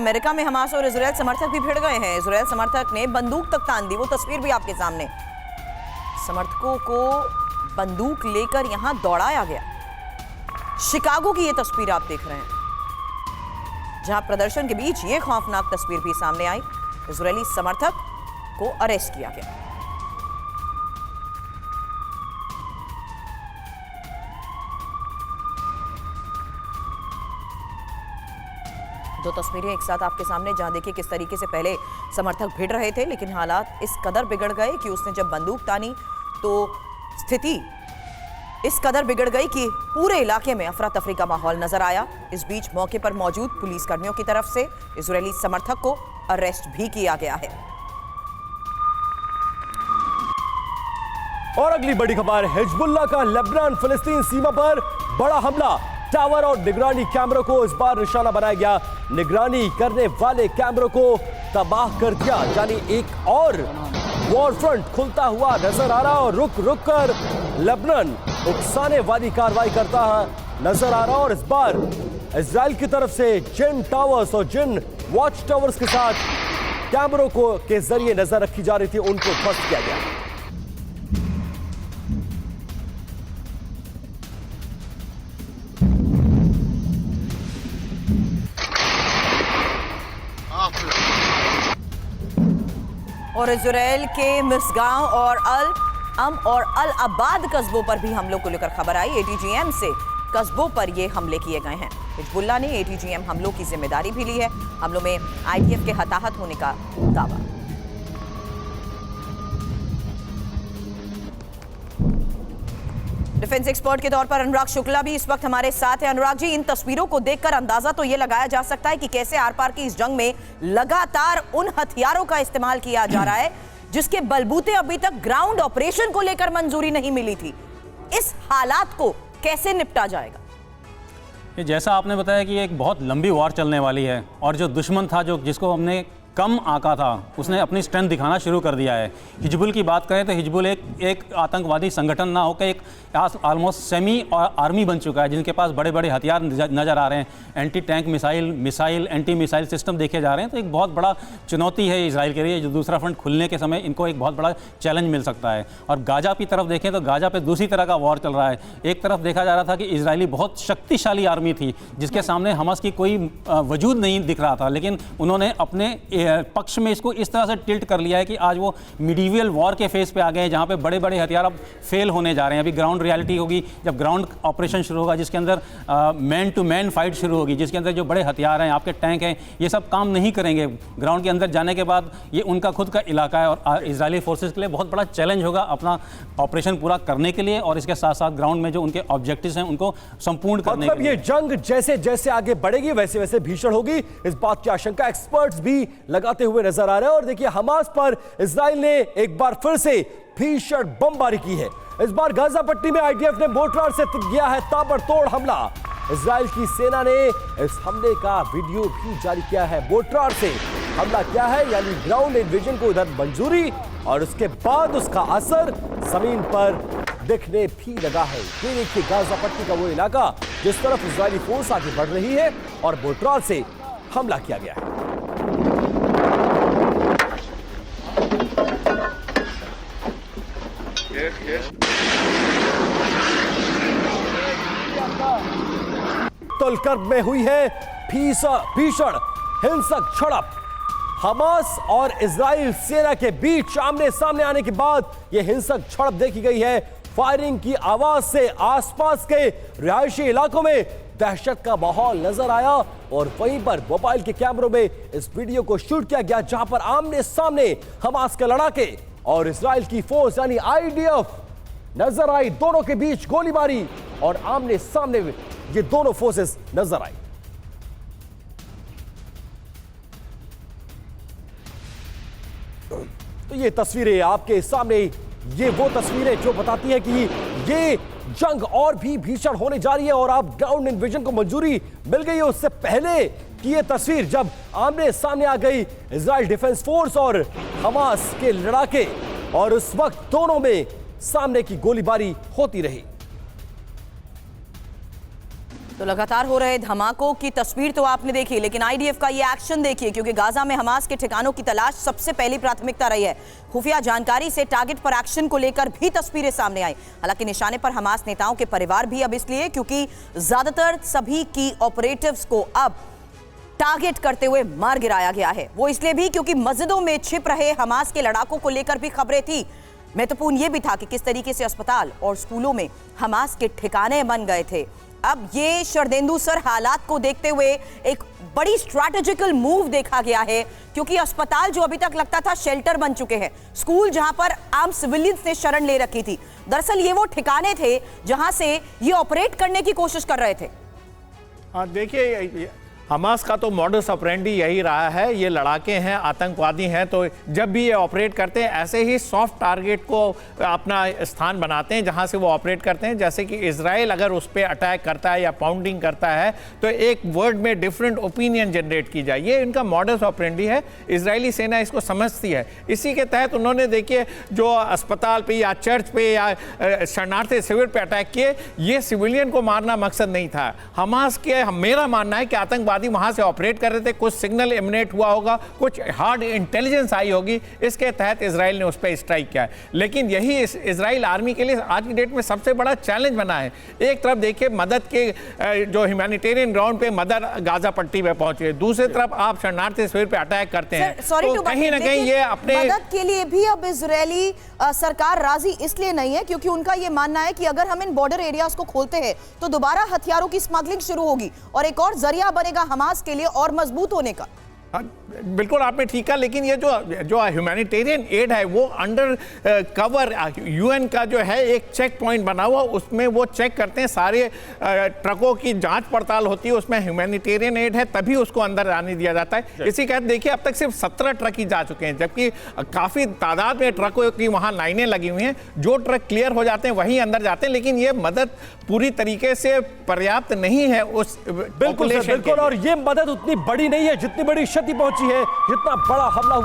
America में Hamas और Israel समर्थक भी भिड़ गए हैं। इजराइल समर्थक ने बंदूक तक तान दी, वो तस्वीर भी आपके सामने। समर्थकों को बंदूक लेकर यहां दौड़ाया गया। शिकागो की ये तस्वीर आप देख रहे हैं, जहां प्रदर्शन के बीच ये खौफनाक तस्वीर भी सामने आई। इजरायली समर्थक को अरेस्ट किया गया। दो तस्वीरें एक साथ आपके सामने, जहां देखिए किस तरीके से पहले समर्थक भिड़ रहे थे, लेकिन हालात इस कदर बिगड़ गए कि उसने जब बंदूक तानी तो स्थिति इस कदर बिगड़ गई कि पूरे इलाके में अफरा तफरी का माहौल नजर आया। इस बीच मौके पर मौजूद पुलिसकर्मियों की तरफ से इजरायली समर्थक को अरेस्ट भी किया गया है। और अगली बड़ी खबर, हिजबुल्लाह का लेबनान फिलिस्तीन सीमा पर बड़ा हमला। टावर और निगरानी कैमरों को इस बार निशाना बनाया गया। निगरानी करने वाले कैमरों को तबाह कर दिया, यानी एक और वॉर फ्रंट खुलता हुआ नजर आ रहा और रुक रुक कर लेबनान उकसाने वाली कार्रवाई करता नजर आ रहा। और इस बार इजराइल की तरफ से जिन टावर्स और जिन वॉच टावर्स के साथ कैमरों को के जरिए नजर रखी जा रही थी, उनको ध्वस्त किया गया। और इजराइल के मिसगांव और अल अबाद कस्बों पर भी हमलों को लेकर खबर आई। एटीजीएम से कस्बों पर ये हमले किए गए हैं। हिजबुल्लाह ने एटीजीएम हमलों की जिम्मेदारी भी ली है। हमलों में आईडीएफ के हताहत होने का दावा। डिफेंस एक्सपर्ट के तौर पर अनुराग शुक्ला भी इस वक्त हमारे साथ हैं। अनुराग जी, इन तस्वीरों को देखकर अंदाजा तो ये लगाया जा सकता है कि कैसे आर पार की इस जंग में लगातार उन हथियारों का इस्तेमाल किया जा रहा है जिसके बलबूते अभी तक ग्राउंड ऑपरेशन को लेकर मंजूरी नहीं मिली थी। इस हालात को कैसे निपटा जाएगा? ये जैसा आपने बताया कि एक बहुत लंबी वॉर चलने वाली है और जो दुश्मन था, जो जिसको हमने कम आका था, उसने अपनी स्ट्रेंथ दिखाना शुरू कर दिया है। हिजबुल की बात करें तो हिजबुल एक आतंकवादी संगठन ना होकर एक ऑलमोस्ट सेमी और आर्मी बन चुका है, जिनके पास बड़े बड़े हथियार नज़र आ रहे हैं। Anti tank missile anti missile system देखे जा रहे हैं। तो एक बहुत बड़ा चुनौती है इजराइल के लिए, जो दूसरा फ्रंट खुलने के समय इनको एक बहुत बड़ा चैलेंज मिल सकता है। और गाजा की तरफ देखें तो गाजा पे दूसरी तरह का वॉर चल रहा है। एक तरफ देखा जा रहा था कि इजरायली बहुत शक्तिशाली आर्मी थी जिसके सामने हमास की कोई वजूद नहीं दिख रहा था, लेकिन उन्होंने अपने पक्ष में इसको इस तरह से टिल्ट कर लिया है कि आज वो मिडीवियल वॉर के फेस पे आ गए हैं, जहां पे बड़े बड़े हथियार अब फेल होने जा रहे हैं। अभी ग्राउंड रियलिटी होगी, जब ग्राउंड ऑपरेशन शुरू होगा, जिसके अंदर मैन टू मैन फाइट शुरू होगी, जिसके अंदर जो बड़े हथियार हैं, आपके टैंक हैं, ये सब काम नहीं करेंगे। ग्राउंड के अंदर जाने के बाद ये उनका खुद का इलाका है और इजरायली फोर्सेज के लिए बहुत बड़ा चैलेंज होगा अपना ऑपरेशन पूरा करने के लिए, और इसके साथ साथ ग्राउंड में जो उनके ऑब्जेक्टिव्स हैं उनको संपूर्ण करने के लिए। ये जंग जैसे जैसे आगे बढ़ेगी वैसे वैसे भीषण होगी, इस बात की आशंका एक्सपर्ट्स भी लगाते हुए नजर आ रहे हैं। और देखिए, हमास पर इजराइल ने एक बार फिर से भीषण बमबारी की है। इस बार गाजा पट्टी में आईडीएफ ने मोर्टार से किया है ताबड़तोड़ हमला। इजराइल की सेना ने इस हमले का वीडियो भी जारी किया है। मोर्टार से हमला क्या है, यानी ग्राउंड इन्वेजन को इधर मंजूरी और उसके बाद उसका असर जमीन पर दिखने भी लगा है। ये देखिए गाजा पट्टी का वो इलाका जिस तरफ इजरायली फोर्स आगे बढ़ रही है और मोर्टार से हमला किया गया है। तुलकर्म में हुई है भीषण हिंसक झड़प। हमास और इजराइल सेना के बीच आमने सामने आने के बाद यह हिंसक झड़प देखी गई है। फायरिंग की आवाज से आसपास के रिहायशी इलाकों में दहशत का माहौल नजर आया और वहीं पर मोबाइल के कैमरों में इस वीडियो को शूट किया गया, जहां पर आमने सामने हमास के लड़ाके और इजराइल की फोर्स यानी आईडीएफ नजर आई। दोनों के बीच गोलीबारी और आमने सामने ये दोनों फोर्सेस नजर आई। तो ये तस्वीरें आपके सामने, ये वो तस्वीरें जो बताती है कि ये जंग और भी भीषण होने जा रही है और आप ग्राउंड इन्वेजन को मंजूरी मिल गई है। उससे पहले की ये तस्वीर जब आमने सामने आ गई इजराइल डिफेंस फोर्स और हमास के लड़ाके, और उस वक्त दोनों में सामने की गोलीबारी होती रही। तो लगातार हो रहे धमाकों की तस्वीर तो आपने देखी, लेकिन आईडीएफ का ये एक्शन देखिए, क्योंकि गाजा में हमास के ठिकानों की तलाश सबसे पहली प्राथमिकता रही है। खुफिया जानकारी से टारगेट पर एक्शन को लेकर भी तस्वीरें सामने आई। हालांकि निशाने पर हमास नेताओं के परिवार भी अब इसलिए क्योंकि ज्यादातर सभी की ऑपरेटिव्स को अब टारगेट करते हुए मार गिराया गया है। वो इसलिए भी क्योंकि मस्जिदों में छिप रहे हमास के लड़ाकों को लेकर भी खबरें थी। महत्वपूर्ण यह भी था कि किस तरीके से अस्पताल और स्कूलों में हमास के ठिकाने बन गए थे। अब ये शरदेंदु सर हालात को देखते हुए एक बड़ी स्ट्रैटेजिकल मूव देखा गया है, क्योंकि अस्पताल जो अभी तक लगता था शेल्टर बन चुके हैं, स्कूल जहां पर आम सिविलियंस ने शरण ले रखी थी, दरअसल ये वो ठिकाने थे जहां से ये ऑपरेट करने की कोशिश कर रहे थे। हाँ, देखिए हमास का तो मॉडस ऑपरेंडी यही रहा है। ये लड़ाके हैं, आतंकवादी हैं, तो जब भी ये ऑपरेट करते हैं ऐसे ही सॉफ्ट टारगेट को अपना स्थान बनाते हैं जहां से वो ऑपरेट करते हैं। जैसे कि इजराइल अगर उस पर अटैक करता है या पाउंडिंग करता है तो एक वर्ड में डिफरेंट ओपिनियन जनरेट की जाए, ये इनका मॉडस ऑपरेंडी है। इजरायली सेना इसको समझती है। इसी के तहत उन्होंने देखिए जो अस्पताल पे या चर्च पे या शरणार्थी शिविर पे अटैक किए, ये सिविलियन को मारना मकसद नहीं था हमास के। मेरा मानना है कि आतंकवादी वहां से ऑपरेट कर रहे थे, कुछ सिग्नल इमिनेट हुआ होगा, कुछ हार्ड इंटेलिजेंस आई होगी, इसके तहत इजराइल ने उस पर स्ट्राइक किया है। लेकिन यही इजराइल आर्मी के लिए आज की डेट में सबसे बड़ा चैलेंज बना है। एक तरफ देखिए मदद के जो ह्यूमैनिटेरियन ग्राउंड पे मदद गाजा पट्टी पे पहुंचे, दूसरी तरफ आप शरणार्थी शिविर पे अटैक करते हैं, तो कहीं ना कहीं ये अपने मदद के लिए भी अब इजरायली सरकार राजी इसलिए नहीं है क्योंकि उनका ये मानना है कि अगर हम इन बॉर्डर एरियाज को खोलते हैं तो दोबारा हथियारों की स्मगलिंग शुरू होगी और एक और जरिया बनेगा हमास के लिए और मजबूत होने का। बिल्कुल आपने ठीक कहा, लेकिन ये जो ह्यूमैनिटेरियन एड है वो अंडर कवर यूएन का जो है एक चेक पॉइंट बना हुआ, उसमें वो चेक करते हैं, सारे ट्रकों की जांच पड़ताल होती है, उसमें ह्यूमैनिटेरियन एड है तभी उसको अंदर आने दिया जाता है। इसी के तहत देखिए अब तक सिर्फ 17 ट्रक ही जा चुके हैं, जबकि काफ़ी तादाद में ट्रकों की वहाँ लाइनें लगी हुई हैं। जो ट्रक क्लियर हो जाते हैं वहीं अंदर जाते हैं, लेकिन ये मदद पूरी तरीके से पर्याप्त नहीं है उस बिल्कुल, और ये मदद उतनी बड़ी नहीं है जितनी बड़ी क्षति पहुंची है, जितना बड़ा हमला